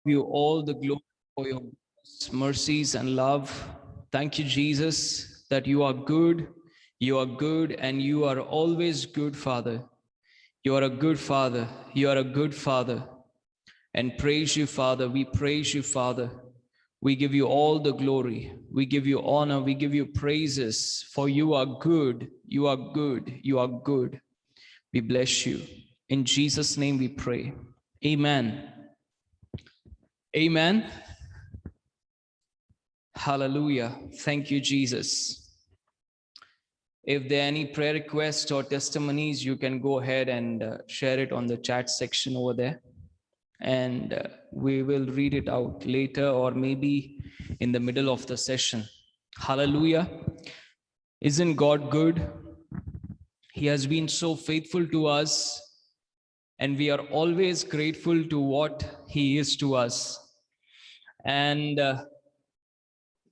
you all the glory for your mercies and love. Thank you, Jesus, that you are good. You are good and you are always good, Father. You are a good Father. You are a good Father. And praise you, Father. We praise you, Father. We give you all the glory. We give you honor. We give you praises. For you are good. You are good. You are good. We bless you. In Jesus' name we pray. Amen. Amen. Hallelujah. Thank you, Jesus. If there are any prayer requests or testimonies, you can go ahead and share it on the chat section over there. And we will read it out later or maybe in the middle of the session. Hallelujah. Isn't God good? He has been so faithful to us, and we are always grateful to what He is to us. And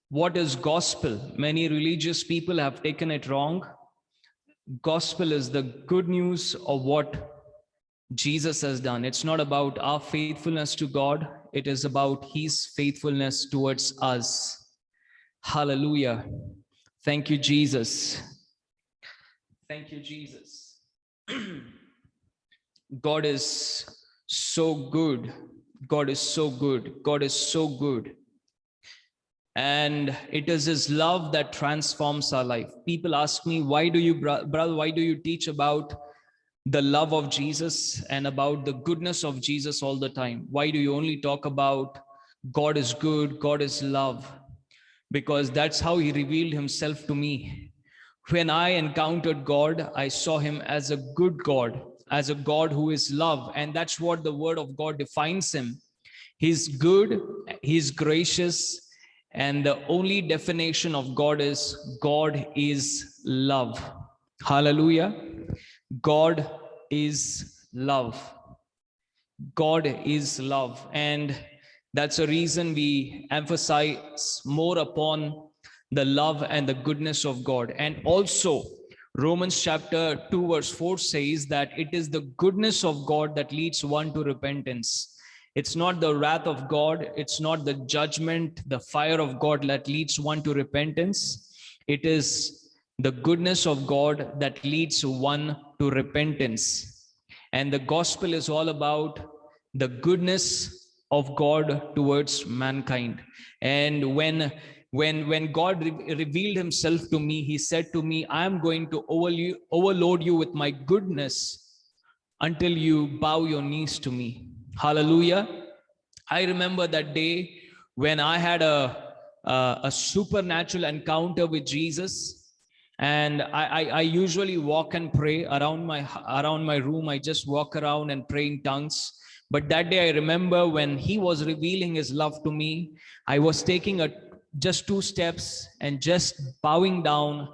what is gospel? Many religious people have taken it wrong. Gospel is the good news of what Jesus has done. It's not about our faithfulness to God. It is about His faithfulness towards us. Hallelujah. Thank you, Jesus. Thank you, Jesus. God is so good. God is so good. God is so good. And it is His love that transforms our life. People ask me, why do you, brother, why do you teach about the love of Jesus and about the goodness of Jesus all the time? Why do you only talk about God is good, God is love? Because that's how He revealed Himself to me. When I encountered God, I saw Him as a good God, as a God who is love. And that's what the Word of God defines Him. He's good, He's gracious, and the only definition of God is love. Hallelujah. God is love. God is love. And that's a reason we emphasize more upon the love and the goodness of God. And also, Romans chapter 2 verse 4 says that it is the goodness of God that leads one to repentance. It's not the wrath of God. It's not the judgment, the fire of God that leads one to repentance. It is the goodness of God that leads one to repentance. And the gospel is all about the goodness of God towards mankind. And when God revealed Himself to me, He said to me, I am going to overload you with my goodness until you bow your knees to me. Hallelujah. I remember that day when I had a supernatural encounter with Jesus. And I usually walk and pray around my room. I just walk around and pray in tongues. But that day I remember when He was revealing His love to me, I was taking just 2 steps and just bowing down,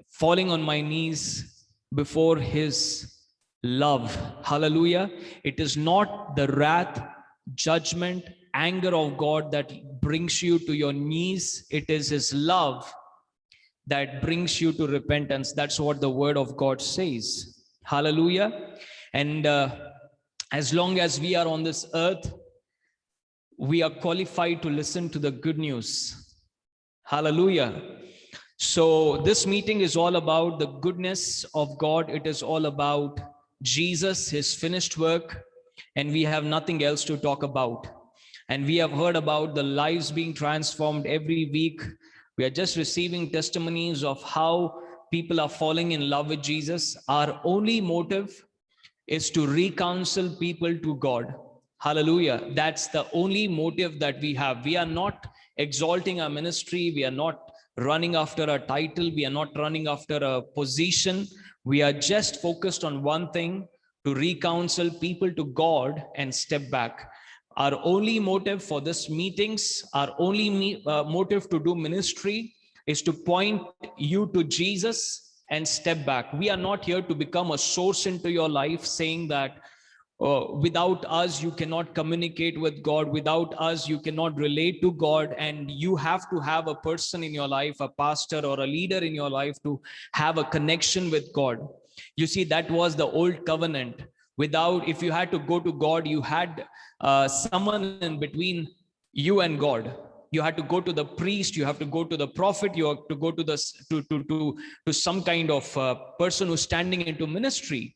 falling on my knees before His love. Hallelujah. It is not the wrath, judgment, anger of God that brings you to your knees. It is His love that brings you to repentance. That's what the Word of God says. Hallelujah. And as long as we are on this earth, we are qualified to listen to the good news. Hallelujah. So this meeting is all about the goodness of God. It is all about Jesus, His finished work, and we have nothing else to talk about. And we have heard about the lives being transformed every week. We are just receiving testimonies of how people are falling in love with Jesus. Our only motive is to reconcile people to God. Hallelujah. That's the only motive that we have. We are not exalting our ministry. We are not running after a title. We are not running after a position. We are just focused on one thing: to reconcile people to God and step back. Our only motive for this meetings, our only motive to do ministry is to point you to Jesus and step back. We are not here to become a source into your life, saying that without us you cannot communicate with God, without us you cannot relate to God, and you have to have a person in your life, a pastor or a leader in your life, to have a connection with God. You see, that was the old covenant. Without, if you had to go to God, you had someone in between you and God. You had to go to the priest, you have to go to the prophet, you have to go to the to some kind of person who's standing into ministry.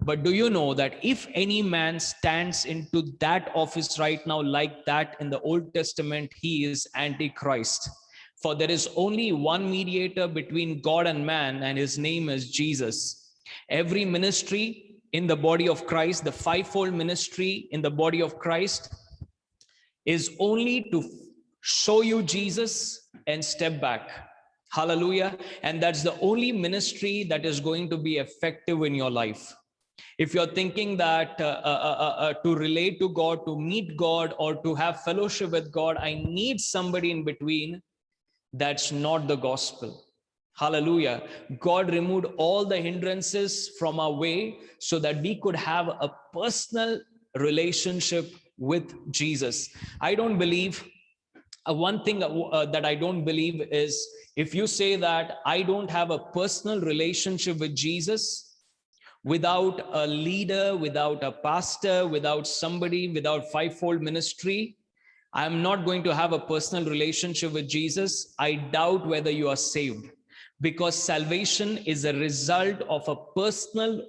But do you know that if any man stands into that office right now like that in the Old Testament, he is Antichrist? For there is only one mediator between God and man, and his name is Jesus. Every ministry in the body of Christ, the fivefold ministry in the body of Christ, is only to show you Jesus and step back. Hallelujah. And that's the only ministry that is going to be effective in your life. If you're thinking that to relate to God, to meet God, or to have fellowship with God, I need somebody in between, that's not the gospel. Hallelujah. God removed all the hindrances from our way so that we could have a personal relationship with Jesus. I don't believe, one thing that I don't believe is, if you say that I don't have a personal relationship with Jesus, without a leader, without a pastor, without somebody, without fivefold ministry, I'm not going to have a personal relationship with Jesus, I doubt whether you are saved. Because salvation is a result of a personal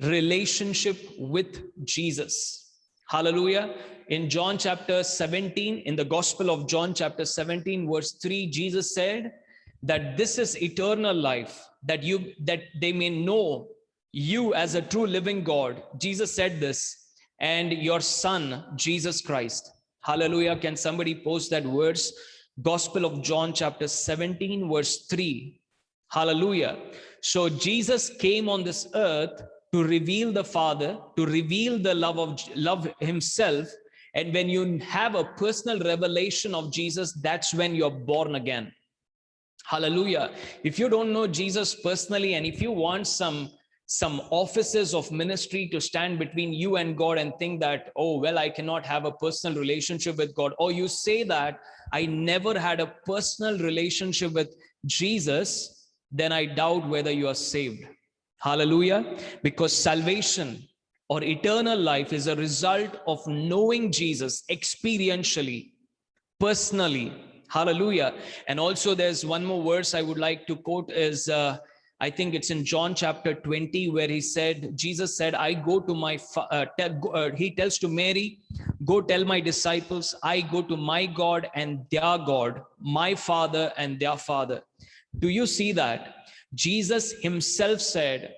relationship with Jesus. Hallelujah. In John chapter 17, in the Gospel of John chapter 17, verse 3, Jesus said that this is eternal life, that they may know you as a true living God. Jesus said this, and your Son, Jesus Christ. Hallelujah. Can somebody post that verse? Gospel of John chapter 17, verse 3. Hallelujah. So Jesus came on this earth to reveal the Father, to reveal the love himself. And when you have a personal revelation of Jesus, that's when you're born again. Hallelujah. If you don't know Jesus personally, and if you want some offices of ministry to stand between you and God and think that, oh, well, I cannot have a personal relationship with God, or you say that I never had a personal relationship with Jesus, then I doubt whether you are saved. Hallelujah. Because salvation or eternal life is a result of knowing Jesus experientially, personally. Hallelujah. And also there's one more verse I would like to quote is, I think it's in John chapter 20, where Jesus said, I go to my, he tells to Mary, go tell my disciples, I go to my God and their God, my Father and their Father. Do you see that? Jesus himself said,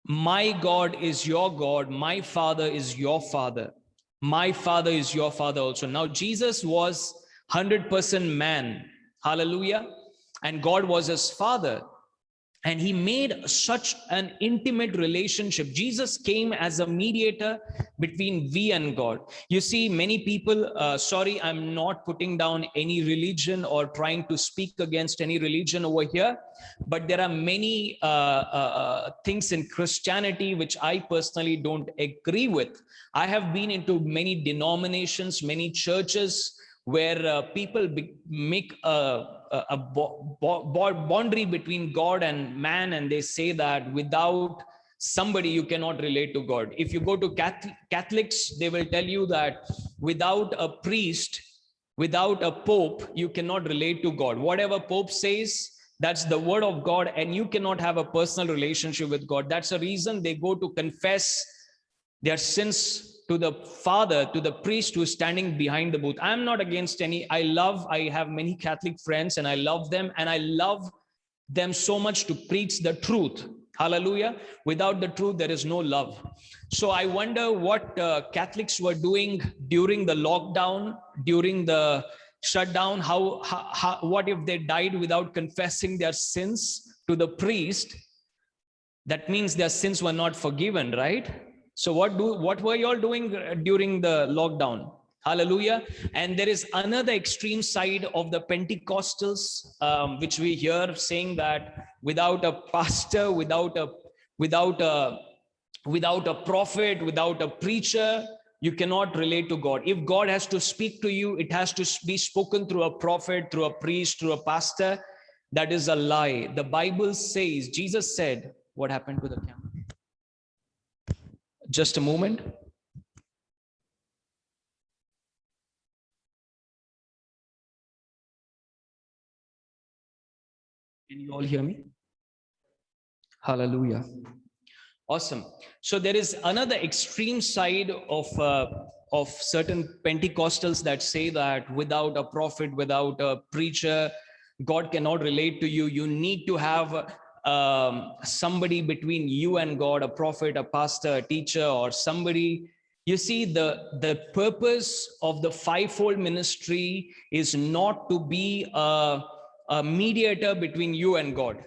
my God is your God, my Father is your Father, my Father is your Father also. Now Jesus was 100% man. Hallelujah. And God was his Father. And he made such an intimate relationship. Jesus came as a mediator between we and God. You see, many people, sorry, I'm not putting down any religion or trying to speak against any religion over here, but there are many things in Christianity which I personally don't agree with. I have been into many denominations, many churches, where people make a boundary between God and man, and they say that without somebody you cannot relate to God. If you go to Catholics, they will tell you that without a priest, without a pope, you cannot relate to God. Whatever pope says, that's the word of God, and you cannot have a personal relationship with God. That's the reason they go to confess their sins to the Father, to the priest who is standing behind the booth. I'm not against any. I have many Catholic friends, and I love them, and I love them so much to preach the truth. Hallelujah. Without the truth, there is no love. So I wonder what Catholics were doing during the lockdown, during the shutdown. What if they died without confessing their sins to the priest? That means their sins were not forgiven, right? So what were you all doing during the lockdown? Hallelujah. And there is another extreme side of the Pentecostals, which we hear saying that without a pastor, without a prophet, without a preacher, you cannot relate to God. If God has to speak to you, it has to be spoken through a prophet, through a priest, through a pastor. That is a lie. The Bible says, Jesus said, what happened to the camera? Just a moment. Can you all hear me? Hallelujah. Awesome. So there is another extreme side of certain Pentecostals that say that without a prophet, without a preacher, God cannot relate to you. You need to have somebody between you and God, a prophet, a pastor, a teacher, or somebody. You see, the purpose of the fivefold ministry is not to be a mediator between you and God.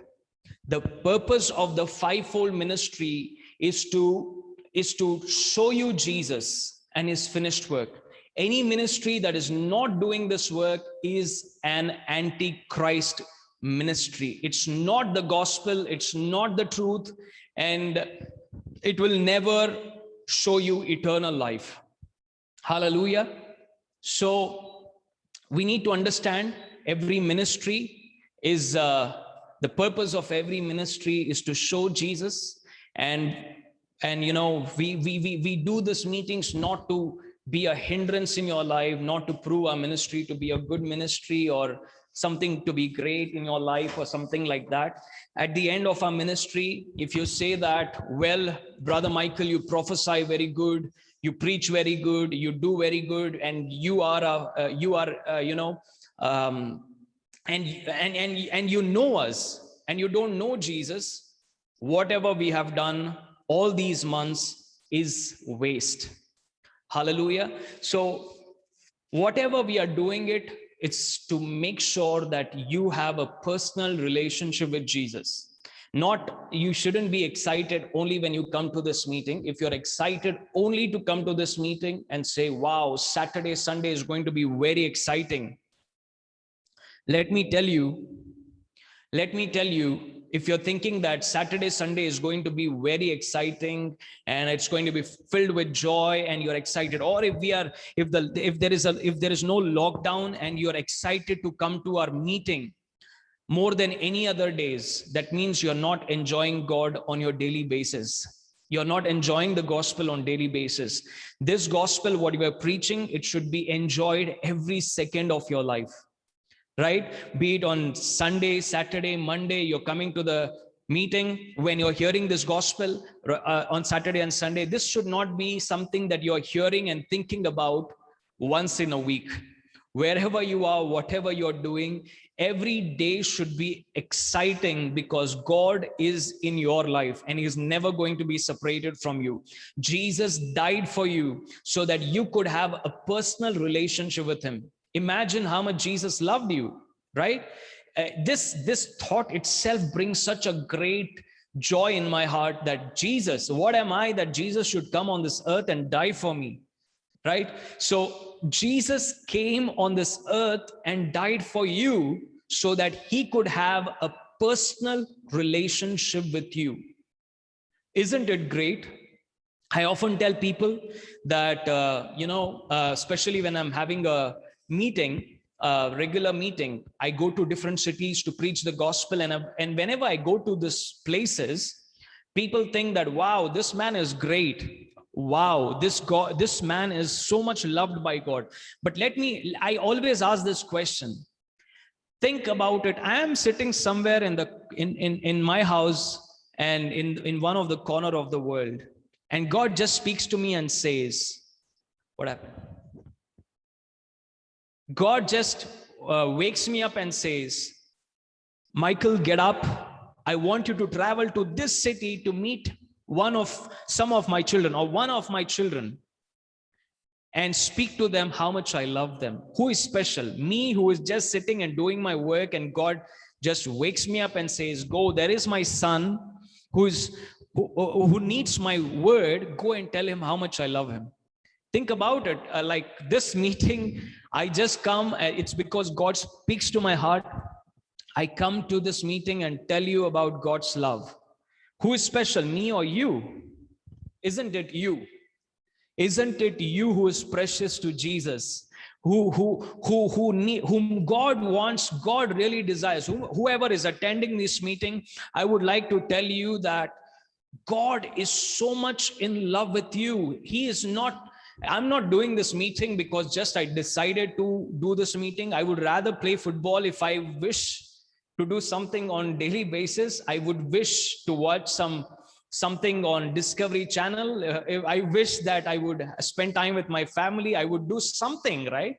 The purpose of the fivefold ministry is to show you Jesus and his finished work. Any ministry that is not doing this work is an antichrist ministry. It's not the gospel, it's not the truth, and it will never show you eternal life. Hallelujah. So we need to understand every ministry is the purpose of every ministry is to show Jesus. And you know, we do this meetings not to be a hindrance in your life, not to prove our ministry to be a good ministry or something to be great in your life or something like that. At the end of our ministry, if you say that, well, Brother Michael, you prophesy very good, you preach very good, you do very good, and you are and you know us and you don't know Jesus, whatever we have done all these months is waste. Hallelujah. So whatever we are doing it's to make sure that you have a personal relationship with Jesus. Not, you shouldn't be excited only when you come to this meeting. If you're excited only to come to this meeting and say, wow, Saturday, Sunday is going to be very exciting. Let me tell you, if you're thinking that Saturday, Sunday is going to be very exciting and it's going to be filled with joy and you're excited, or if there is no lockdown and you're excited to come to our meeting more than any other days, that means you're not enjoying God on your daily basis. You're not enjoying the gospel on daily basis. This gospel, what we are preaching, it should be enjoyed every second of your life. Right? Be it on Sunday, Saturday, Monday, you're coming to the meeting, when you're hearing this gospel on Saturday and Sunday, this should not be something that you're hearing and thinking about once in a week. Wherever you are, whatever you're doing, every day should be exciting because God is in your life and he is never going to be separated from you. Jesus died for you so that you could have a personal relationship with him. Imagine how much Jesus loved you, right? This thought itself brings such a great joy in my heart that Jesus, what am I that Jesus should come on this earth and die for me, right? So Jesus came on this earth and died for you so that he could have a personal relationship with you. Isn't it great? I often tell people that, especially when I'm having a meeting, regular meeting, I go to different cities to preach the gospel, and whenever I go to these places, people think that, wow, this man is great, wow, this man is so much loved by God. But I always ask this question. Think about it. I am sitting somewhere in my house and in one of the corner of the world, and God just speaks to me and says, what happened? God just wakes me up and says, Michael, get up. I want you to travel to this city to meet some of my children or one of my children and speak to them how much I love them. Who is special? Me, who is just sitting and doing my work, and God just wakes me up and says, go, there is my son who needs my word. Go and tell him how much I love him. Think about it. Like this meeting, I just come, it's because God speaks to my heart. I come to this meeting and tell you about God's love. Who is special, me or you? Isn't it you? Isn't it you who is precious to Jesus? Whom God wants, God really desires. Whoever is attending this meeting, I would like to tell you that God is so much in love with you. He is not, I'm not doing this meeting because just I decided to do this meeting. I would rather play football. If I wish to do something on daily basis, I would wish to watch something on Discovery Channel. If I wish that I would spend time with my family, I would do something, right?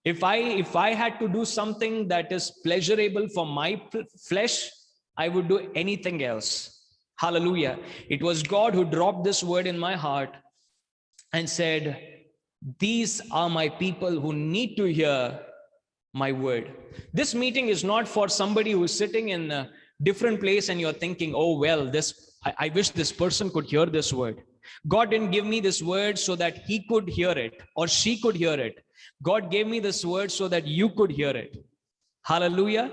If I had to do something that is pleasurable for my flesh, I would do anything else. Hallelujah. It was God who dropped this word in my heart and said, these are my people who need to hear my word. This meeting is not for somebody who's sitting in a different place and you're thinking, oh, well, I wish this person could hear this word. God didn't give me this word so that he could hear it or she could hear it. God gave me this word so that you could hear it. Hallelujah.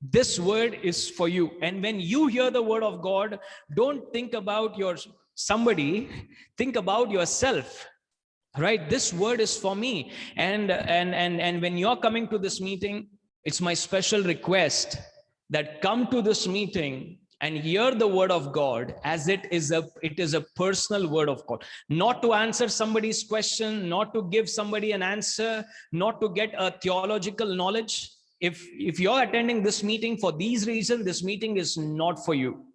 This word is for you. And when you hear the word of God, don't think about somebody, think about yourself. Right? This word is for me. And when you're coming to this meeting, it's my special request that come to this meeting and hear the word of God as it is a personal word of God. Not to answer somebody's question, not to give somebody an answer, not to get a theological knowledge. If you're attending this meeting for these reasons, this meeting is not for you.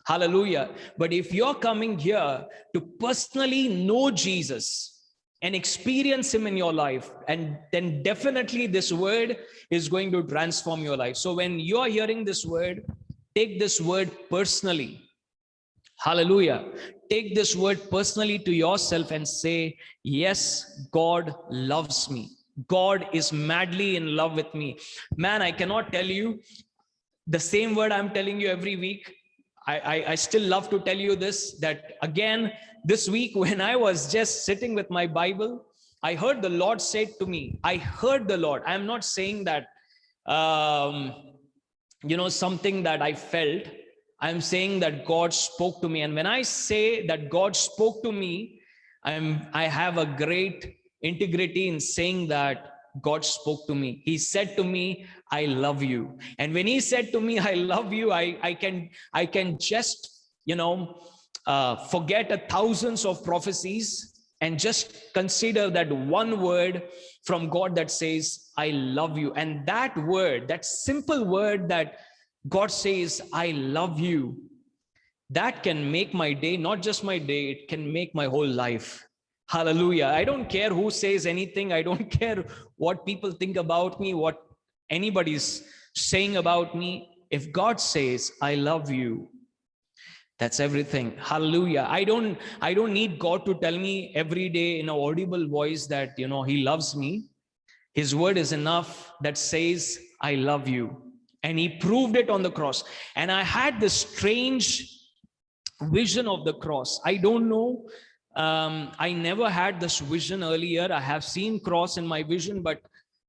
Hallelujah. But if you're coming here to personally know Jesus and experience him in your life, and then definitely this word is going to transform your life. So when you're hearing this word, take this word personally. Hallelujah. Take this word personally to yourself and say, yes, God loves me. God is madly in love with me. Man, I cannot tell you the same word I'm telling you every week. I still love to tell you this, that again, this week when I was just sitting with my Bible, I heard the Lord say to me, I heard the Lord. I'm not saying that, something that I felt. I'm saying that God spoke to me. And when I say that God spoke to me, I have a great integrity in saying that God spoke to me. He said to me, I love you. And when he said to me, I love you, I can just, forget thousands of prophecies and just consider that one word from God that says, I love you. And that word, that simple word that God says, I love you, that can make my day, not just my day, it can make my whole life. Hallelujah. I don't care who says anything. I don't care what people think about me, what anybody's saying about me. If God says, I love you, that's everything. Hallelujah. I don't need God to tell me every day in an audible voice that, he loves me. His word is enough that says, I love you. And he proved it on the cross. And I had this strange vision of the cross. I don't know. I never had this vision earlier. I have seen cross in my vision, but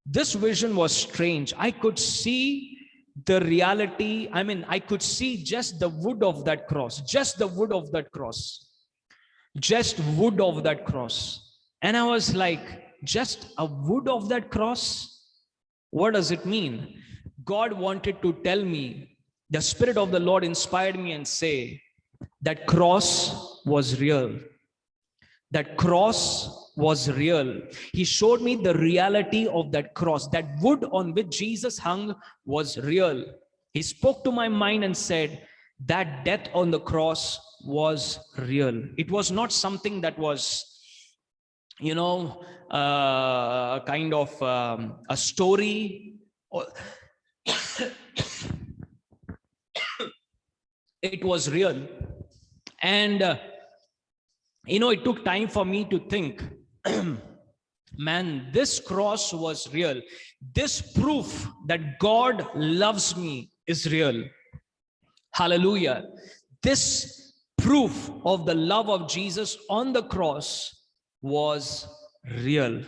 this vision was strange. I could see the reality. I could see just the wood of that cross, just the wood of that cross, just wood of that cross. And I was like, just a wood of that cross? What does it mean? God wanted to tell me, the Spirit of the Lord inspired me and say, that cross was real. That cross was real. He showed me the reality of that cross. That wood on which Jesus hung was real. He spoke to my mind and said, that death on the cross was real. It was not something that was, kind of a story. It was real. And it took time for me to think, man, this cross was real. This proof that God loves me is real. Hallelujah. This proof of the love of Jesus on the cross was real.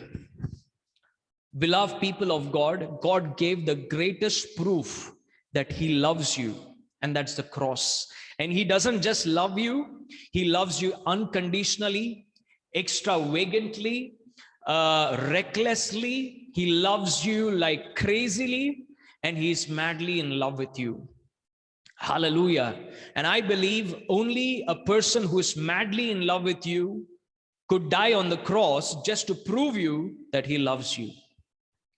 Beloved people of God, God gave the greatest proof that he loves you, and that's the cross. And he doesn't just love you, he loves you unconditionally, extravagantly, recklessly. He loves you like crazily, and he's madly in love with you. Hallelujah. And I believe only a person who is madly in love with you could die on the cross just to prove you that he loves you.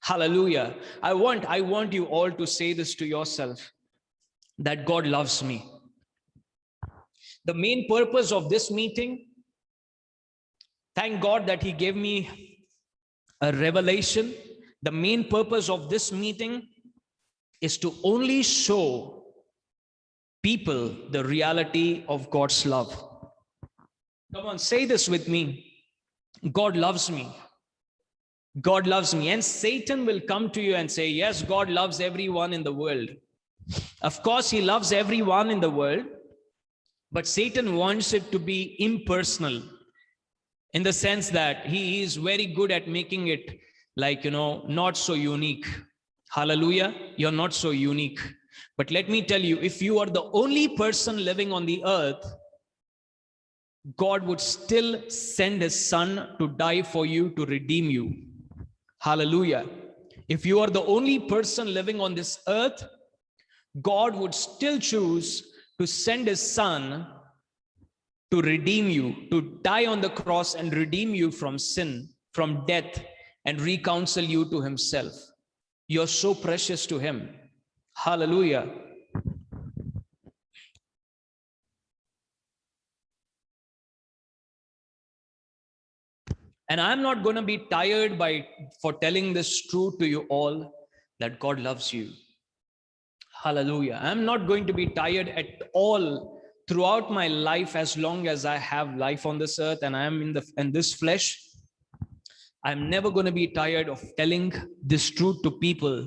Hallelujah. I want you all to say this to yourself, that God loves me. The main purpose of this meeting, thank God that he gave me a revelation. The main purpose of this meeting is to only show people the reality of God's love. Come on, say this with me. God loves me. God loves me. And Satan will come to you and say, yes, God loves everyone in the world. Of course, he loves everyone in the world, but Satan wants it to be impersonal, in the sense that he is very good at making it like, not so unique. Hallelujah. You're not so unique. But let me tell you, if you are the only person living on the earth, God would still send his son to die for you, to redeem you. Hallelujah. If you are the only person living on this earth, God would still choose to send his son to redeem you, to die on the cross and redeem you from sin, from death, and reconcile you to himself. You're so precious to him. Hallelujah. And I'm not going to be tired for telling this truth to you all, that God loves you. Hallelujah. I'm not going to be tired at all throughout my life, as long as I have life on this earth and I am in this flesh. I'm never going to be tired of telling this truth to people,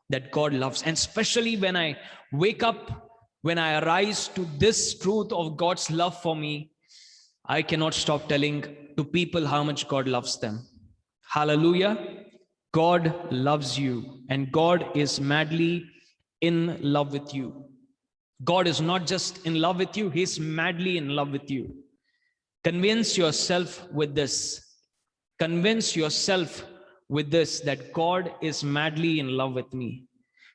that God loves. And especially when I wake up, when I arise to this truth of God's love for me, I cannot stop telling to people how much God loves them. Hallelujah. God loves you, and God is madly in love with you. God is not just in love with you, he's madly in love with you. Convince yourself with this. Convince yourself with this, that God is madly in love with me.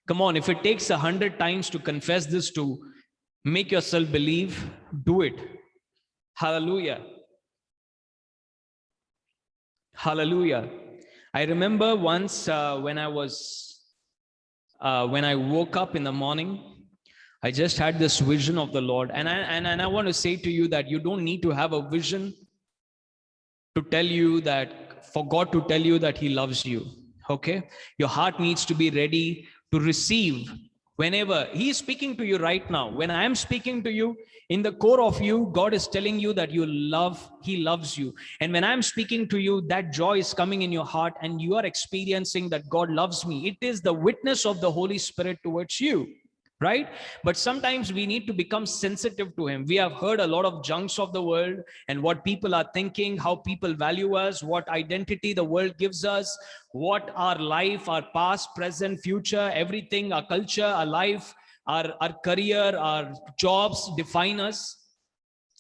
Come on, if it takes 100 times to confess this, to make yourself believe, do it. Hallelujah. Hallelujah. I remember once when I woke up in the morning, I just had this vision of the Lord. And I want to say to you that you don't need to have a vision to tell you that, for God to tell you that he loves you. Okay? Your heart needs to be ready to receive. Whenever he is speaking to you right now, when I am speaking to you, in the core of you, God is telling you that he loves you. And when I'm speaking to you, that joy is coming in your heart and you are experiencing that God loves me. It is the witness of the Holy Spirit towards you, right? But sometimes we need to become sensitive to him. We have heard a lot of junks of the world and what people are thinking, how people value us, what identity the world gives us, what our life, our past, present, future, everything, our culture, our life, our career, our jobs define us.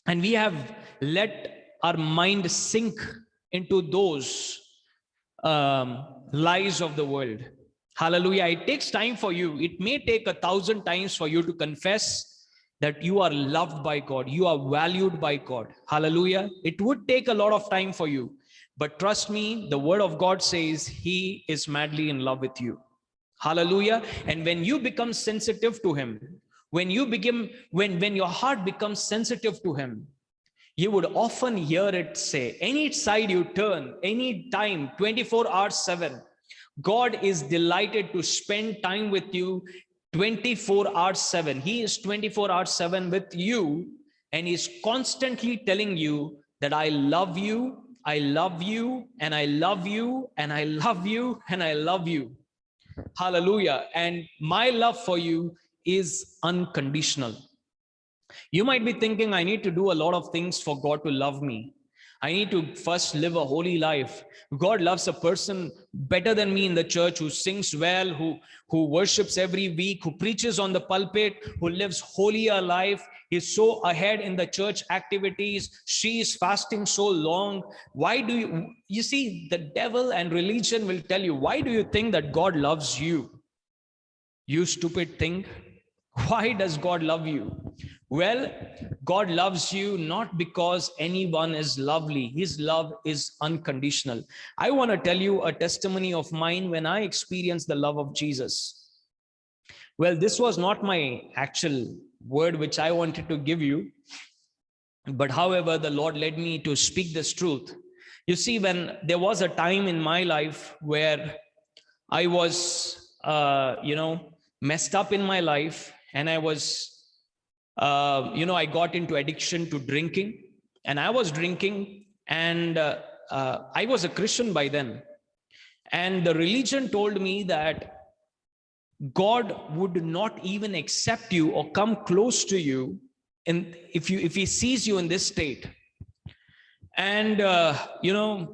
And we have let our mind sink into those lies of the world. Hallelujah. It takes time for you. It may take 1,000 times for you to confess that you are loved by God. You are valued by God. Hallelujah. It would take a lot of time for you. But trust me, the word of God says he is madly in love with you. Hallelujah. And when you become sensitive to him, when your heart becomes sensitive to him, you would often hear it say, any side you turn, any time, 24 hours 7, God is delighted to spend time with you 24 hours 7. He is 24 hours 7 with you, and he's constantly telling you that I love you, I love you, and I love you, and I love you, and I love you. Hallelujah. And my love for you is unconditional. You might be thinking, I need to do a lot of things for God to love me. I need to first live a holy life. God loves a person better than me in the church, who sings well, who worships every week, who preaches on the pulpit, who lives holier life. He's so ahead in the church activities. She is fasting so long. Why do you see, the devil and religion will tell you, why do you think that God loves you? You stupid thing. Why does God love you? Well, God loves you not because anyone is lovely. His love is unconditional. I want to tell you a testimony of mine when I experienced the love of Jesus. Well, this was not my actual word which I wanted to give you, but however, the Lord led me to speak this truth. You see, when there was a time in my life where I was, messed up in my life, and I was, I got into addiction to drinking, and I was drinking, and I was a Christian by then. And the religion told me that God would not even accept you or come close to you if he sees you in this state. And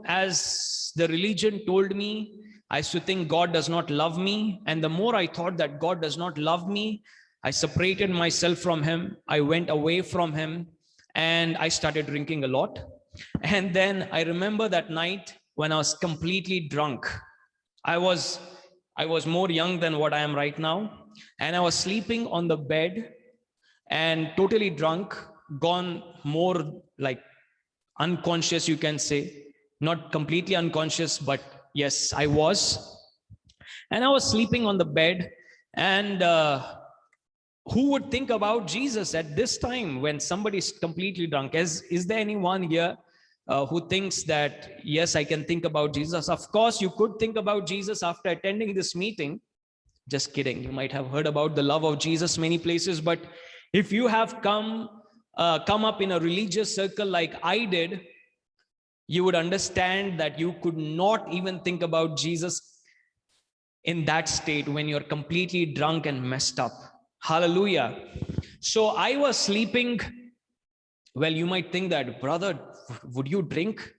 as the religion told me, I used to think God does not love me. And the more I thought that God does not love me, I separated myself from him. I went away from him, and I started drinking a lot. And then I remember that night when I was completely drunk. I was more young than what I am right now, and I was sleeping on the bed and totally drunk, gone more like unconscious, you can say. Not completely unconscious, but yes, I was. And I was sleeping on the bed, and who would think about Jesus at this time when somebody's completely drunk? Is there anyone here who thinks that, yes, I can think about Jesus? Of course, you could think about Jesus after attending this meeting. Just kidding. You might have heard about the love of Jesus many places, but if you have come up in a religious circle like I did, you would understand that you could not even think about Jesus in that state when you're completely drunk and messed up. Hallelujah. So I was sleeping. Well, you might think that, brother, would you drink?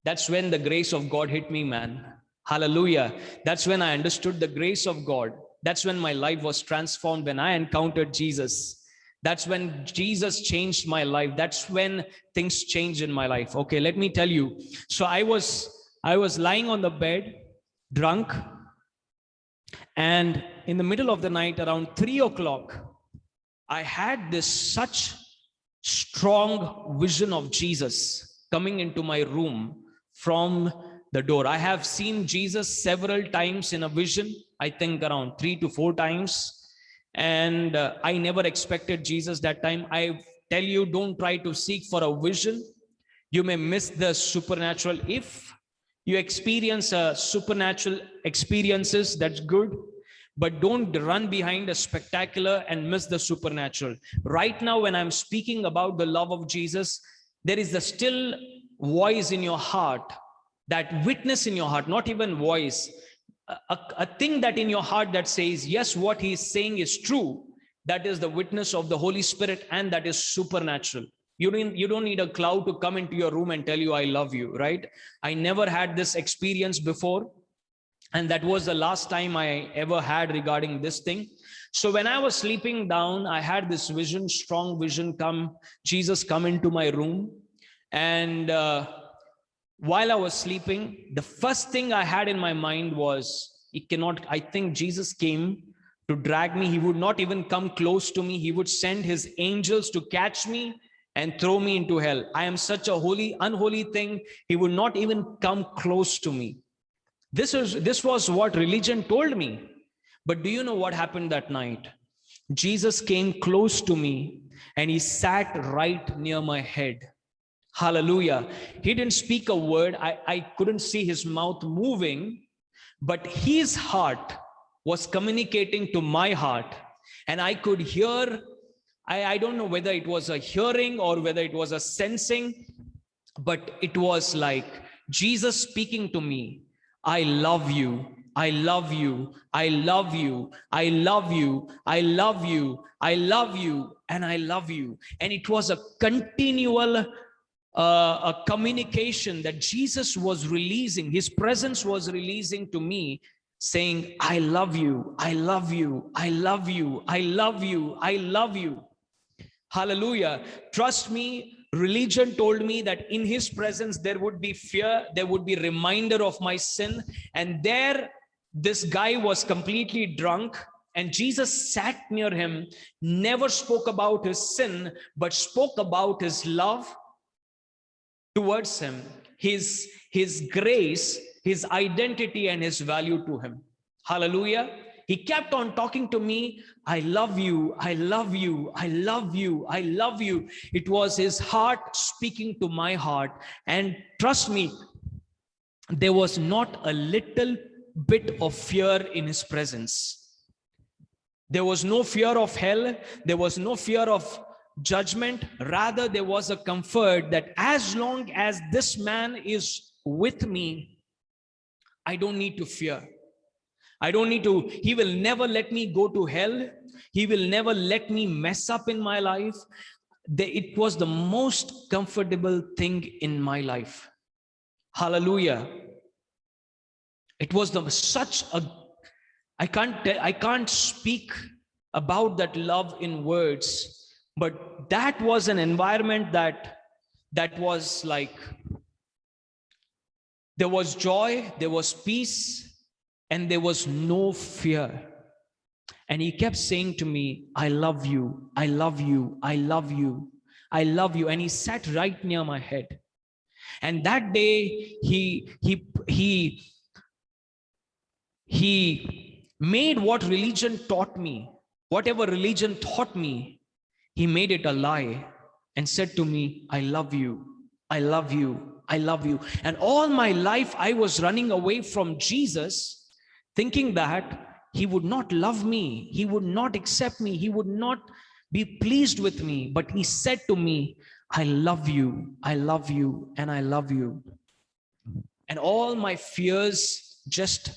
That's when the grace of God hit me, man. Hallelujah. That's when I understood the grace of God. That's when my life was transformed, when I encountered Jesus. That's when Jesus changed my life. That's when things changed in my life. Okay, let me tell you. So I was lying on the bed, drunk, and in the middle of the night, around 3 o'clock, I had this such strong vision of Jesus coming into my room from the door. I have seen Jesus several times in a vision, I think around 3 to 4 times. And I never expected Jesus that time. I tell you, don't try to seek for a vision. You may miss the supernatural. If you experience supernatural experiences, that's good. But don't run behind a spectacular and miss the supernatural. Right now, when I'm speaking about the love of Jesus, there is the still voice in your heart, that witness in your heart, not even voice, a thing that in your heart that says, yes, what he is saying is true. That is the witness of the Holy Spirit, and that is supernatural. You don't need a cloud to come into your room and tell you, I love you, right? I never had this experience before. And that was the last time I ever had regarding this thing. So when I was sleeping down, I had this vision, strong vision, Jesus come into my room. And while I was sleeping, the first thing I had in my mind was, I think Jesus came to drag me. He would not even come close to me. He would send his angels to catch me and throw me into hell. I am such a unholy thing. He would not even come close to me. This was what religion told me. But do you know what happened that night? Jesus came close to me and he sat right near my head. Hallelujah. He didn't speak a word. I couldn't see his mouth moving, but his heart was communicating to my heart. And I could hear, I don't know whether it was a hearing or whether it was a sensing, but it was like Jesus speaking to me. I love you. I love you. I love you. I love you. I love you. I love you. And I love you. And it was a continual a communication that Jesus was releasing. His presence was releasing to me, saying, I love you. I love you. I love you. I love you. I love you. Hallelujah. Trust me. Religion told me that in his presence there would be fear, there would be reminder of my sin. And there, this guy was completely drunk. And Jesus sat near him, never spoke about his sin, but spoke about his love towards him, his grace, his identity, and his value to him. Hallelujah. He kept on talking to me. I love you. I love you. I love you. I love you. It was his heart speaking to my heart. And trust me, there was not a little bit of fear in his presence. There was no fear of hell. There was no fear of judgment. Rather, there was a comfort that as long as this man is with me, I don't need to fear. I don't need to, he will never let me go to hell. He will never let me mess up in my life. It was the most comfortable thing in my life. Hallelujah. It was I can't speak about that love in words, but that was an environment that was like, there was joy, there was peace, and there was no fear. And he kept saying to me, I love you, I love you, I love you, I love you. And he sat right near my head. And that day, he made what religion taught me, whatever religion taught me, he made it a lie and said to me, I love you, I love you, I love you. And all my life, I was running away from Jesus, thinking that he would not love me, he would not accept me, he would not be pleased with me. But he said to me, I love you, I love you, and I love you. And all my fears just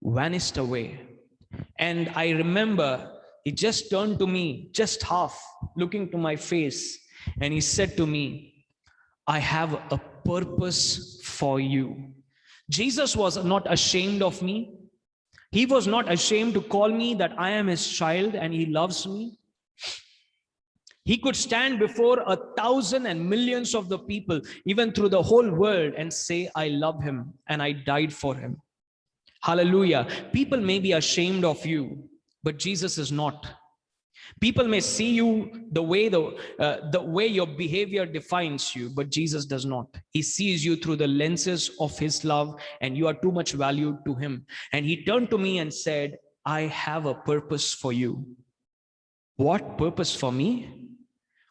vanished away. And I remember he just turned to me, just half, looking to my face, and he said to me, I have a purpose for you. Jesus was not ashamed of me. He was not ashamed to call me that I am his child and he loves me. He could stand before 1,000 and millions of the people, even through the whole world, and say, I love him and I died for him. Hallelujah. People may be ashamed of you, but Jesus is not. People may see you the way your behavior defines you, but Jesus does not. He sees you through the lenses of his love, and you are too much valued to him. And he turned to me and said, I have a purpose for you. What purpose for me?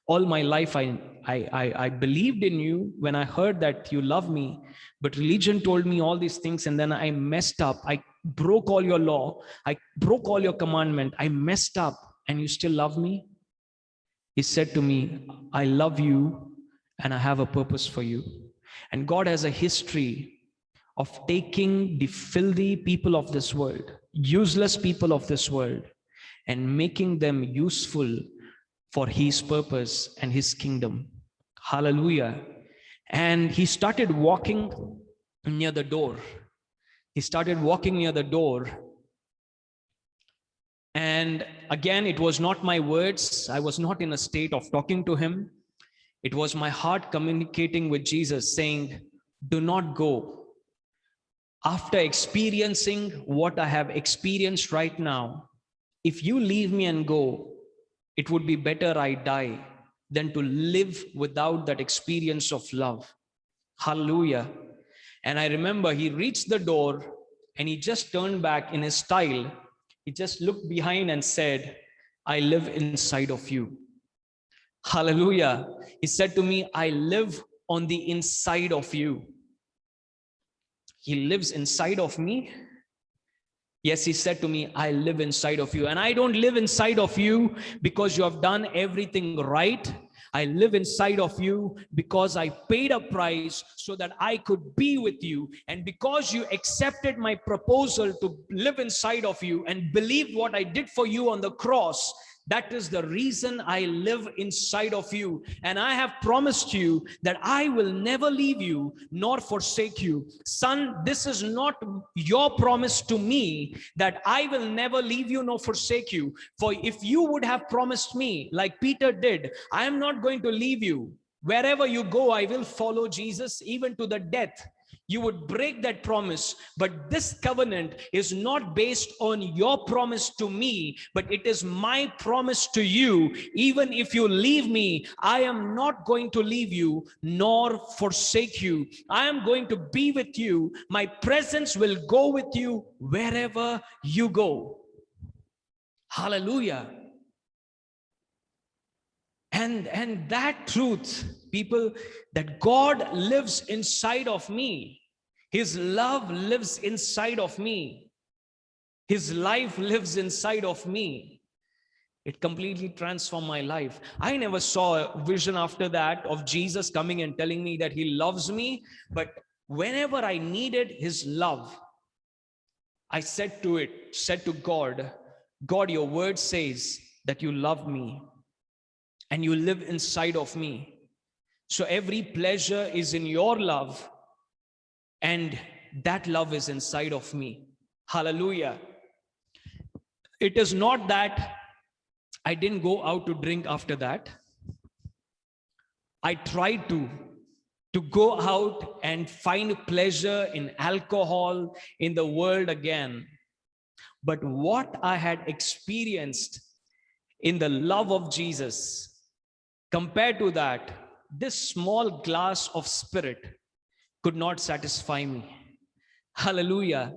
All my life, I believed in you when I heard that you love me, but religion told me all these things, and then I messed up. I broke all your law. I broke all your commandment. I messed up. And you still love me? He said to me, I love you and I have a purpose for you. And God has a history of taking the filthy people of this world, useless people of this world, and making them useful for his purpose and his kingdom. Hallelujah. And he started walking near the door. He started walking near the door. And again, it was not my words. I was not in a state of talking to him. It was my heart communicating with Jesus, saying, do not go. After experiencing what I have experienced right now, if you leave me and go, it would be better I die than to live without that experience of love. Hallelujah. And I remember he reached the door and he just turned back in his style. He just looked behind and said, I live inside of you. Hallelujah. He said to me, I live on the inside of you. He lives inside of me. Yes, he said to me, I live inside of you. And I don't live inside of you because you have done everything right. I live inside of you because I paid a price so that I could be with you. And because you accepted my proposal to live inside of you and believed what I did for you on the cross, that is the reason I live inside of you. And I have promised you that I will never leave you nor forsake you. Son, this is not your promise to me that I will never leave you nor forsake you. For if you would have promised me, like Peter did, I am not going to leave you. Wherever you go, I will follow Jesus, even to the death. You would break that promise. But this covenant is not based on your promise to me, but it is my promise to you. Even if you leave me, I am not going to leave you nor forsake you. I am going to be with you. My presence will go with you wherever you go. Hallelujah. And that truth, people, that God lives inside of me. His love lives inside of me. His life lives inside of me. It completely transformed my life. I never saw a vision after that of Jesus coming and telling me that he loves me. But whenever I needed his love, I said to God, God, your word says that you love me and you live inside of me. So every pleasure is in your love, and that love is inside of me. Hallelujah. It is not that I didn't go out to drink after that. I tried to go out and find pleasure in alcohol, in the world again. But what I had experienced in the love of Jesus, compared to that, this small glass of spirit could not satisfy me. Hallelujah.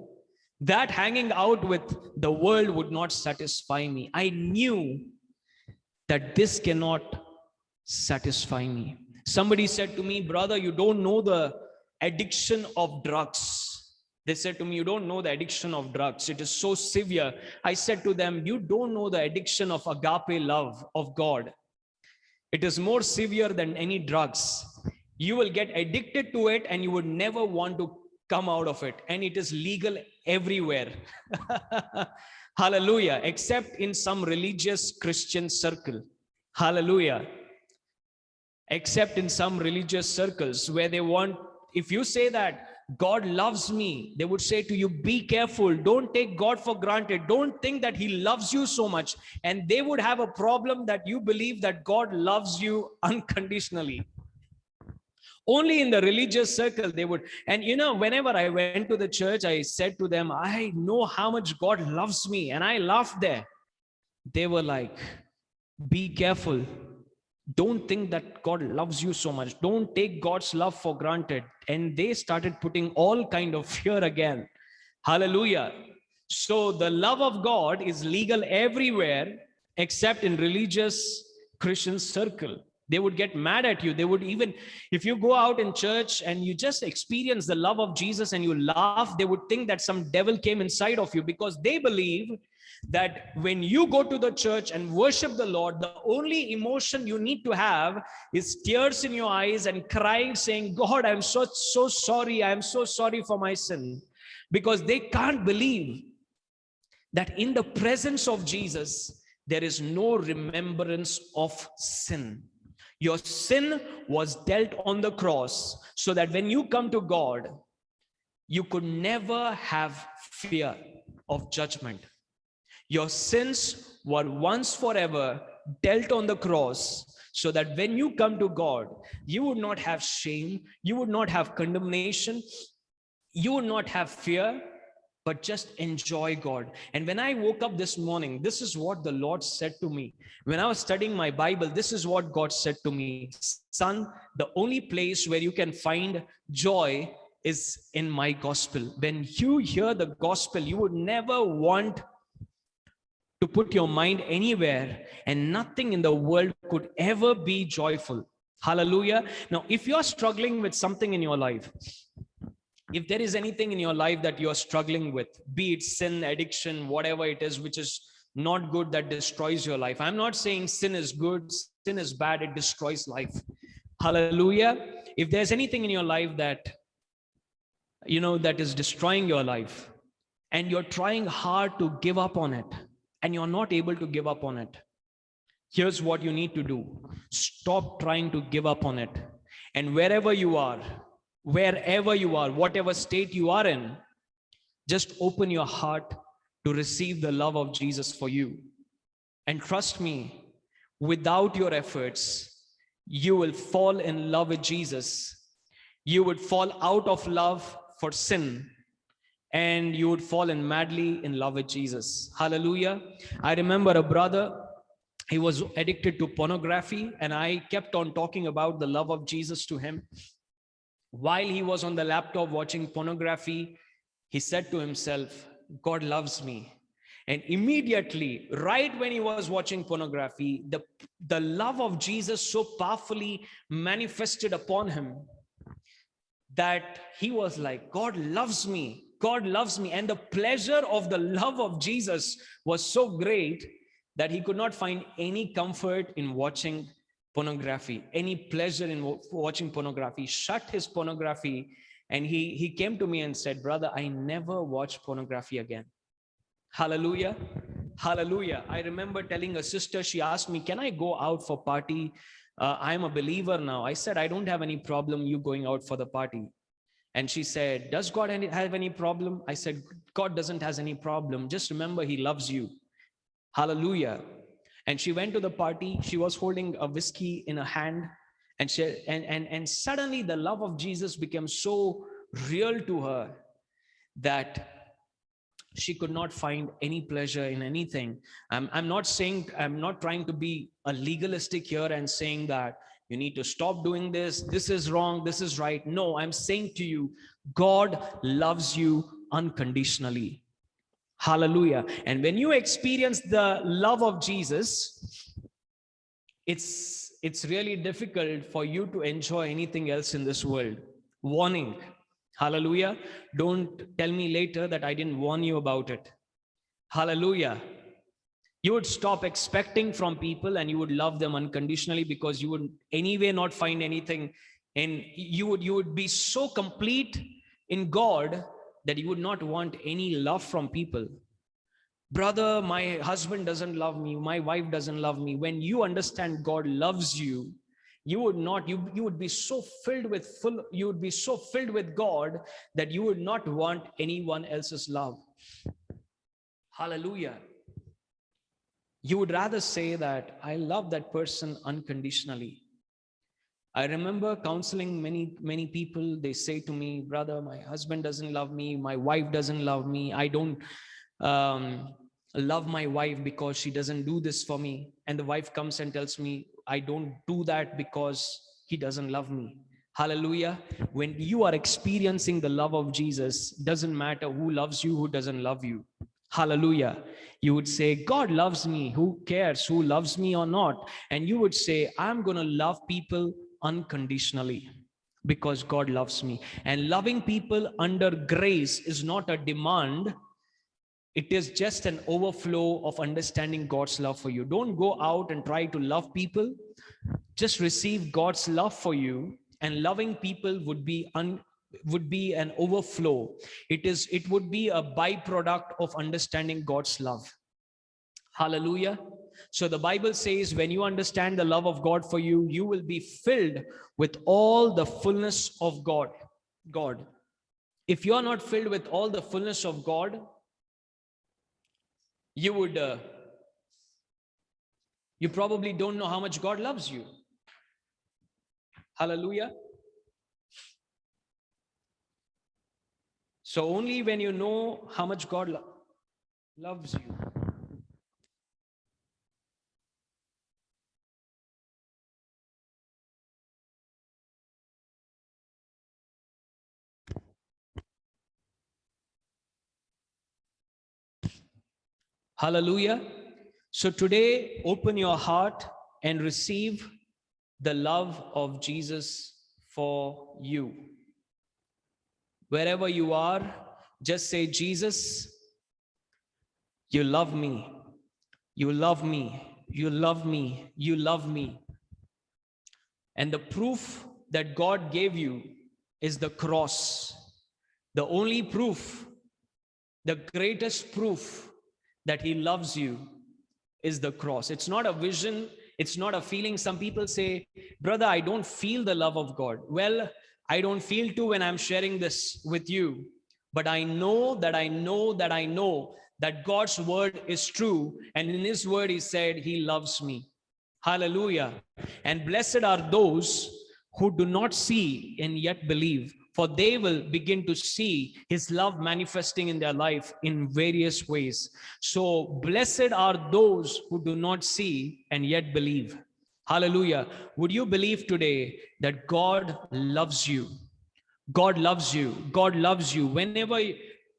That hanging out with the world would not satisfy me. I knew that this cannot satisfy me. Somebody said to me, brother, you don't know the addiction of drugs. They said to me, you don't know the addiction of drugs. It is so severe. I said to them, you don't know the addiction of agape love of God. It is more severe than any drugs. You will get addicted to it and you would never want to come out of it. And it is legal everywhere. Hallelujah. Except in some religious Christian circle. Hallelujah. Except in some religious circles where they want, if you say that God loves me, they would say to you, be careful. Don't take God for granted. Don't think that he loves you so much. And they would have a problem that you believe that God loves you unconditionally. Only in the religious circle they would. And you know, whenever I went to the church, I said to them, I know how much God loves me. And I laughed there. They were like, be careful. Don't think that God loves you so much. Don't take God's love for granted. And they started putting all kind of fear again. Hallelujah. So the love of God is legal everywhere except in religious Christian circle. They would get mad at you. They would even, if you go out in church and you just experience the love of Jesus and you laugh, they would think that some devil came inside of you, because they believe that when you go to the church and worship the Lord, the only emotion you need to have is tears in your eyes and crying, saying, God, I'm so sorry. I'm so sorry for my sin. Because they can't believe that in the presence of Jesus, there is no remembrance of sin. Your sin was dealt on the cross so that when you come to God, you could never have fear of judgment. Your sins were once forever dealt on the cross so that when you come to God, you would not have shame, you would not have condemnation, you would not have fear, but just enjoy God. And when I woke up this morning, this is what the Lord said to me. When I was studying my Bible, this is what God said to me. Son, the only place where you can find joy is in my gospel. When you hear the gospel, you would never want to put your mind anywhere, and nothing in the world could ever be joyful. Hallelujah. Now, if you're struggling with something in your life, if there is anything in your life that you're struggling with, be it sin, addiction, whatever it is, which is not good, that destroys your life. I'm not saying sin is good, sin is bad, it destroys life. Hallelujah. If there's anything in your life that, that is destroying your life, and you're trying hard to give up on it, and you're not able to give up on it, here's what you need to do. Stop trying to give up on it. And wherever you are, whatever state you are in, just open your heart to receive the love of Jesus for you. And trust me, without your efforts, you will fall in love with Jesus. You would fall out of love for sin, and you would fall in madly in love with Jesus. Hallelujah. I remember a brother, he was addicted to pornography, and I kept on talking about the love of Jesus to him. While he was on the laptop watching pornography, he said to himself, God loves me. And immediately, right when he was watching pornography, the love of Jesus so powerfully manifested upon him that he was like, God loves me. God loves me. And the pleasure of the love of Jesus was so great that he could not find any comfort in watching pornography, any pleasure in watching pornography. Shut his pornography, and he came to me and said, brother, I never watch pornography again. Hallelujah. Hallelujah. I remember telling a sister, she asked me, can I go out for party? I'm a believer now. I said, I don't have any problem you going out for the party. And she said, does God have any problem? I said, God doesn't have any problem. Just remember, he loves you. Hallelujah. And she went to the party. She was holding a whiskey in her hand. And suddenly the love of Jesus became so real to her that she could not find any pleasure in anything. I'm not trying to be a legalistic here and saying that you need to stop doing this. This is wrong. This is right. No, I'm saying to you, God loves you unconditionally. Hallelujah. And when you experience the love of Jesus, it's really difficult for you to enjoy anything else in this world. Warning. Hallelujah. Don't tell me later that I didn't warn you about it. Hallelujah. You would stop expecting from people and you would love them unconditionally, because you would anyway not find anything, and you would be so complete in God that you would not want any love from people. Brother, my husband doesn't love me, my wife doesn't love me. When you understand God loves you, you would be so filled with God that you would not want anyone else's love. Hallelujah. You would rather say that I love that person unconditionally. I remember counseling many people. They say to me, brother, my husband doesn't love me, my wife doesn't love me, I don't love my wife because she doesn't do this for me. And the wife comes and tells me, I don't do that because he doesn't love me. Hallelujah. When you are experiencing the love of Jesus, doesn't matter who loves you, who doesn't love you. Hallelujah. You would say, God loves me. Who cares who loves me or not? And you would say, I'm going to love people unconditionally because God loves me. And loving people under grace is not a demand. It is just an overflow of understanding God's love for you. Don't go out and try to love people. Just receive God's love for you, and loving people would be an overflow. It would be a byproduct of understanding God's love. Hallelujah. So the Bible says, when you understand the love of God for you, you will be filled with all the fullness of God. If you are not filled with all the fullness of God, you probably don't know how much God loves you. Hallelujah. So only when you know how much God loves you. Hallelujah. So today, open your heart and receive the love of Jesus for you. Wherever you are, just say, Jesus, you love me. You love me. You love me. You love me. And the proof that God gave you is the cross. The only proof, the greatest proof that he loves you is the cross. It's not a vision. It's not a feeling. Some people say, brother, I don't feel the love of God. Well, I don't feel too when I'm sharing this with you. But I know that God's word is true. And in his word, he said, he loves me. Hallelujah. And blessed are those who do not see and yet believe. for they will begin to see his love manifesting in their life in various ways. So blessed are those who do not see and yet believe. Hallelujah. Would you believe today that God loves you? God loves you. God loves you. Whenever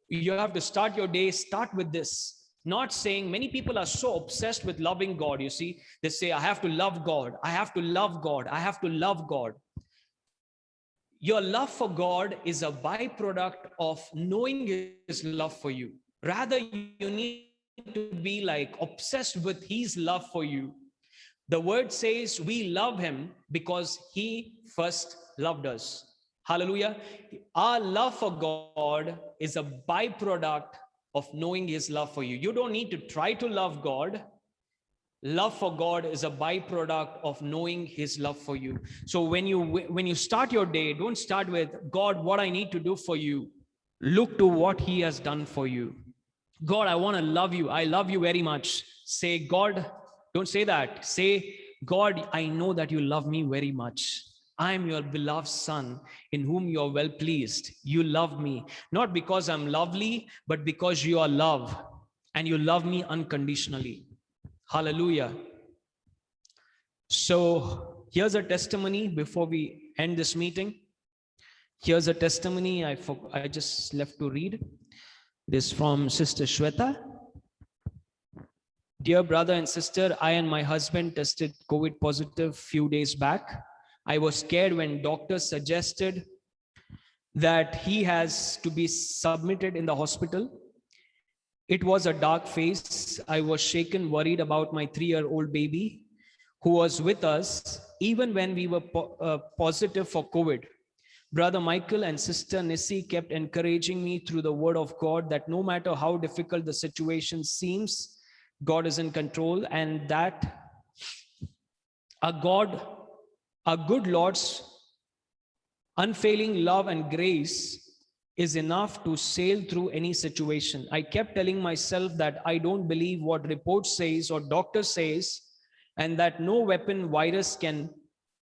you have to start your day, start with this. Not saying, many people are so obsessed with loving God. You see, they say, I have to love God. I have to love God. I have to love God. Your love for God is a byproduct of knowing his love for you. Rather, you need to be like obsessed with his love for you. The word says we love him because he first loved us. Hallelujah. Our love for God is a byproduct of knowing his love for you. You don't need to try to love God. Love for God is a byproduct of knowing his love for you. So when you start your day, don't start with, God, what I need to do for you. Look to what he has done for you. God, I want to love you. I love you very much. Say, God, don't say that. Say, God, I know that you love me very much. I am your beloved son in whom you are well pleased. You love me, not because I'm lovely, but because you are love and you love me unconditionally. Hallelujah. So here's a testimony before we end this meeting. Here's a testimony I just left to read. It is from Sister Shweta. Dear brother and sister, I and my husband tested COVID positive few days back. I was scared when doctors suggested that he has to be submitted in the hospital. It was a dark phase. I was shaken, worried about my 3-year-old baby who was with us even when we were positive for COVID. Brother Michael and Sister Nissi kept encouraging me through the word of God that no matter how difficult the situation seems, God is in control, and that our good Lord's unfailing love and grace is enough to sail through any situation. I kept telling myself that I don't believe what report says or doctor says, and that no weapon virus can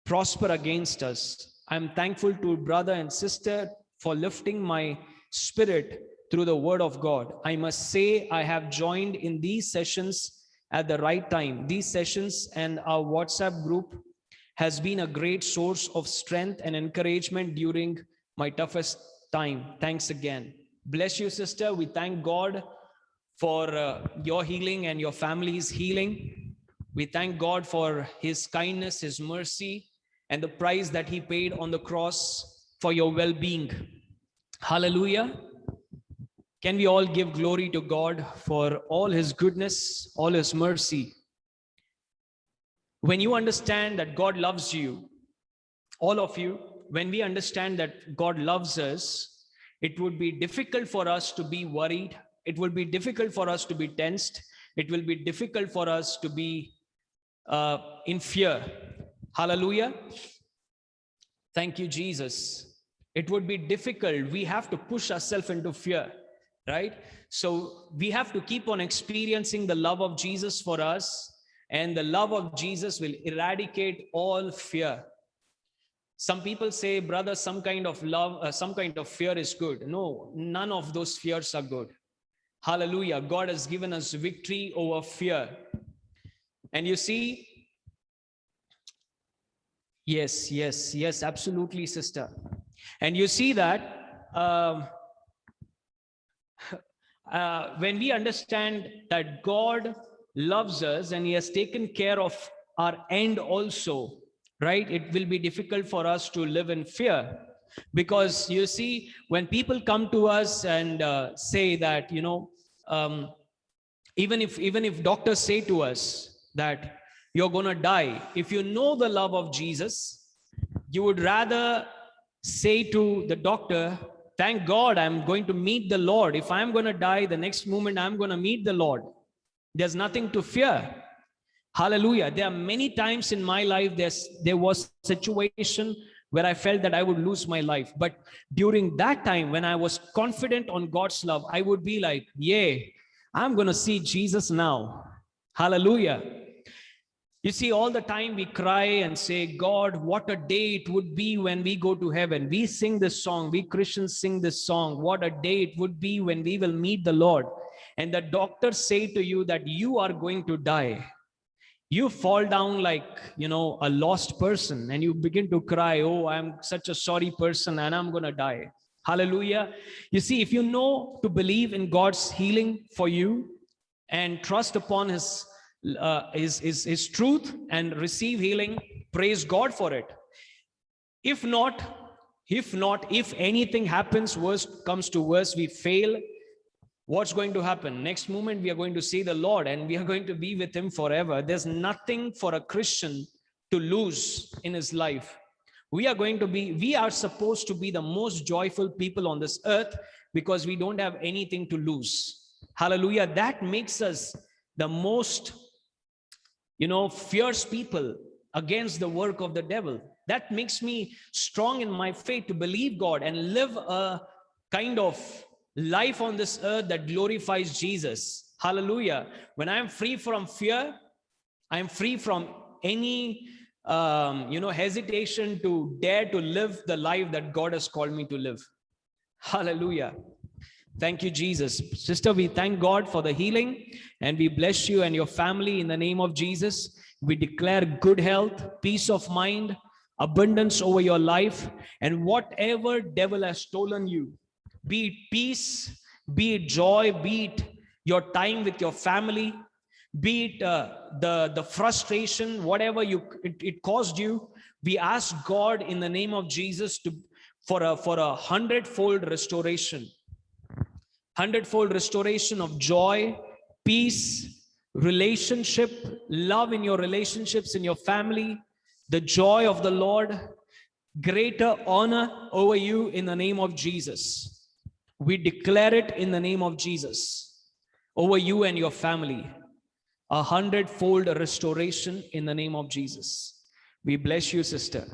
prosper against us. I'm thankful to brother and sister for lifting my spirit through the word of God. I must say I have joined in these sessions at the right time. These sessions and our WhatsApp group has been a great source of strength and encouragement during my toughest time. Thanks again. Bless you, sister. We thank God for your healing and your family's healing. We thank God for his kindness, his mercy, and the price that he paid on the cross for your well-being. Hallelujah. Can we all give glory to God for all his goodness, all his mercy? When you understand that God loves you, all of you, when we understand that God loves us, it would be difficult for us to be worried. It will be difficult for us to be tensed. It will be difficult for us to be in fear. Hallelujah. Thank you, Jesus. It would be difficult. We have to push ourselves into fear, right? So we have to keep on experiencing the love of Jesus for us, and the love of Jesus will eradicate all fear. Some people say, brother, some kind of love, some kind of fear is good. No, none of those fears are good. Hallelujah. God has given us victory over fear. And you see, yes, absolutely, sister. And you see that when we understand that God loves us and he has taken care of our end also, right? It will be difficult for us to live in fear, because you see, when people come to us and say that, you know, even if doctors say to us that you're going to die, if you know the love of Jesus, you would rather say to the doctor, thank God, I'm going to meet the Lord. If I'm going to die, the next moment I'm going to meet the Lord. There's nothing to fear. Hallelujah. There are many times in my life, there was a situation where I felt that I would lose my life. But during that time, when I was confident on God's love, I would be like, yeah, I'm going to see Jesus now. Hallelujah. You see, all the time we cry and say, God, what a day it would be when we go to heaven. We sing this song, we Christians sing this song. What a day it would be when we will meet the Lord. And the doctors say to you that you are going to die. You fall down like, a lost person, and you begin to cry, oh, I'm such a sorry person and I'm going to die. Hallelujah. You see, if you know to believe in God's healing for you and trust upon his truth and receive healing, praise God for it. If not, if anything happens, worst comes to worst, we fail, what's going to happen? Next moment, we are going to see the Lord and we are going to be with him forever. There's nothing for a Christian to lose in his life. We are supposed to be the most joyful people on this earth because we don't have anything to lose. Hallelujah. That makes us the most, fierce people against the work of the devil. That makes me strong in my faith to believe God and live a kind of life on this earth that glorifies Jesus. Hallelujah. When I'm free from fear, I'm free from any hesitation to dare to live the life that God has called me to live. Hallelujah. Thank you, Jesus. Sister, we thank God for the healing, and we bless you and your family in the name of Jesus. We declare good health, peace of mind, abundance over your life, and whatever devil has stolen you, be it peace, be it joy, be it your time with your family, be it the frustration, whatever it caused you, we ask God in the name of Jesus for a hundredfold restoration. Hundredfold restoration of joy, peace, relationship, love in your relationships, in your family, the joy of the Lord, greater honor over you in the name of Jesus. We declare it in the name of Jesus over you and your family. A hundredfold restoration in the name of Jesus. We bless you, sister.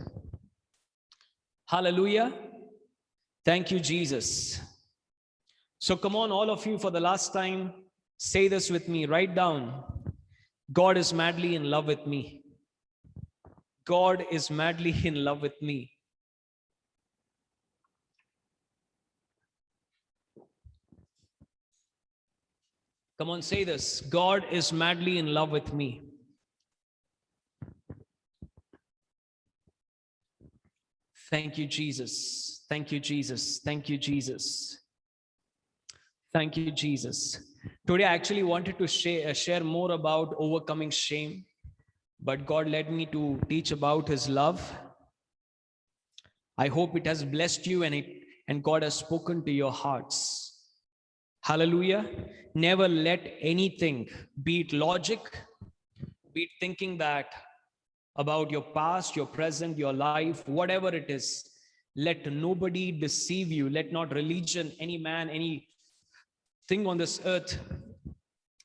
Hallelujah. Thank you, Jesus. So come on, all of you, for the last time, say this with me. Write down, God is madly in love with me. God is madly in love with me. Come on, say this. God is madly in love with me. Thank you, Jesus. Thank you, Jesus. Thank you, Jesus. Thank you, Jesus. Today, I actually wanted to share more about overcoming shame, but God led me to teach about his love. I hope it has blessed you and God has spoken to your hearts. Hallelujah. Never let anything, be it logic, be it thinking that about your past, your present, your life, whatever it is, let nobody deceive you. Let not religion, any man, any thing on this earth,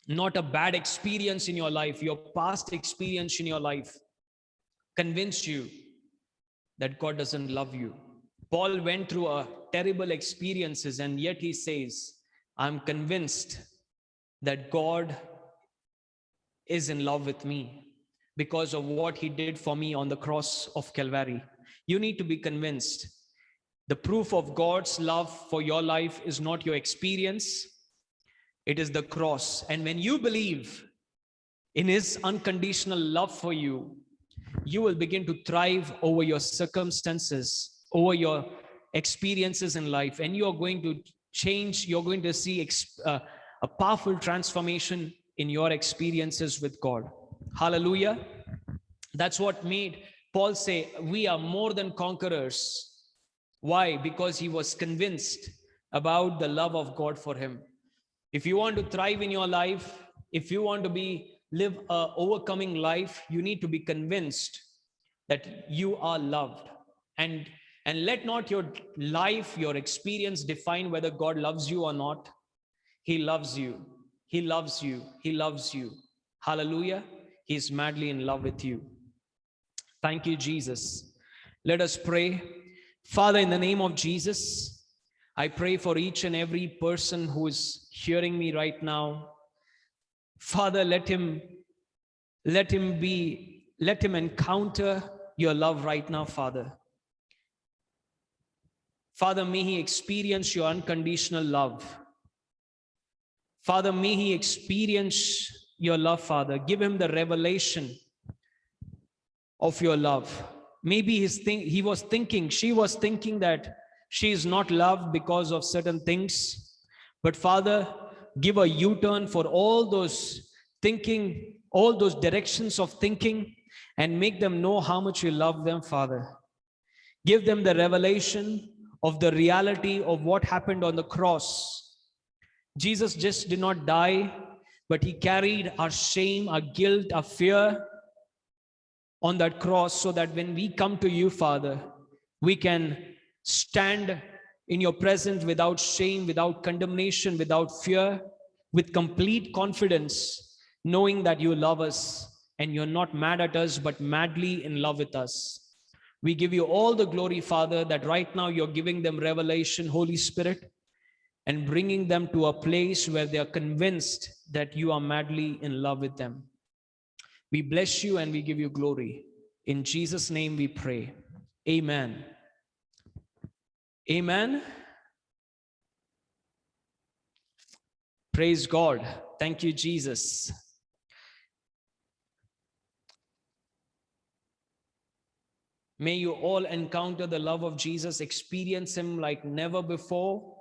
not a bad experience in your life, your past experience in your life, convince you that God doesn't love you. Paul went through a terrible experiences, and yet he says, I'm convinced that God is in love with me because of what he did for me on the cross of Calvary. You need to be convinced. The proof of God's love for your life is not your experience, it is the cross. And when you believe in his unconditional love for you, you will begin to thrive over your circumstances, over your experiences in life, and you are going to change. You're going to see a powerful transformation in your experiences with God. Hallelujah. That's what made Paul say, we are more than conquerors. Why? Because he was convinced about the love of God for him. If you want to thrive in your life, if you want to live an overcoming life, you need to be convinced that you are loved. And let not your life, your experience define whether God loves you or not. He loves you. He loves you. He loves you. Hallelujah. He is madly in love with you. Thank you, Jesus. Let us pray. Father, in the name of Jesus, I pray for each and every person who is hearing me right now. Father, let him be let him encounter your love right now, Father. Father, may he experience your unconditional love. Father, may he experience your love, Father. Give him the revelation of your love. Maybe she was thinking that she is not loved because of certain things. But Father, give a U-turn for all those thinking, all those directions of thinking, and make them know how much you love them, Father. Give them the revelation of the reality of what happened on the cross. Jesus just did not die, but he carried our shame, our guilt, our fear on that cross, so that when we come to you, Father, we can stand in your presence without shame, without condemnation, without fear, with complete confidence, knowing that you love us and you're not mad at us, but madly in love with us. We give you all the glory, Father, that right now you're giving them revelation, Holy Spirit, and bringing them to a place where they are convinced that you are madly in love with them. We bless you and we give you glory. In Jesus' name we pray. Amen. Amen. Praise God. Thank you, Jesus. May you all encounter the love of Jesus, experience him like never before.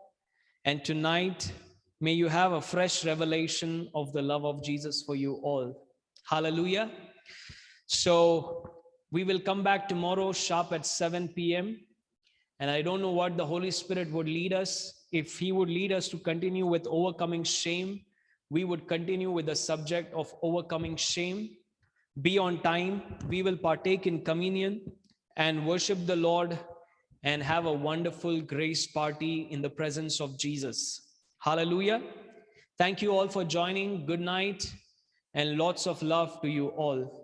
And tonight, may you have a fresh revelation of the love of Jesus for you all. Hallelujah. So we will come back tomorrow sharp at 7 p.m. And I don't know what the Holy Spirit would lead us. If he would lead us to continue with overcoming shame, we would continue with the subject of overcoming shame. Be on time. We will partake in communion and worship the Lord and have a wonderful grace party in the presence of Jesus. Hallelujah. Thank you all for joining. Good night and lots of love to you all.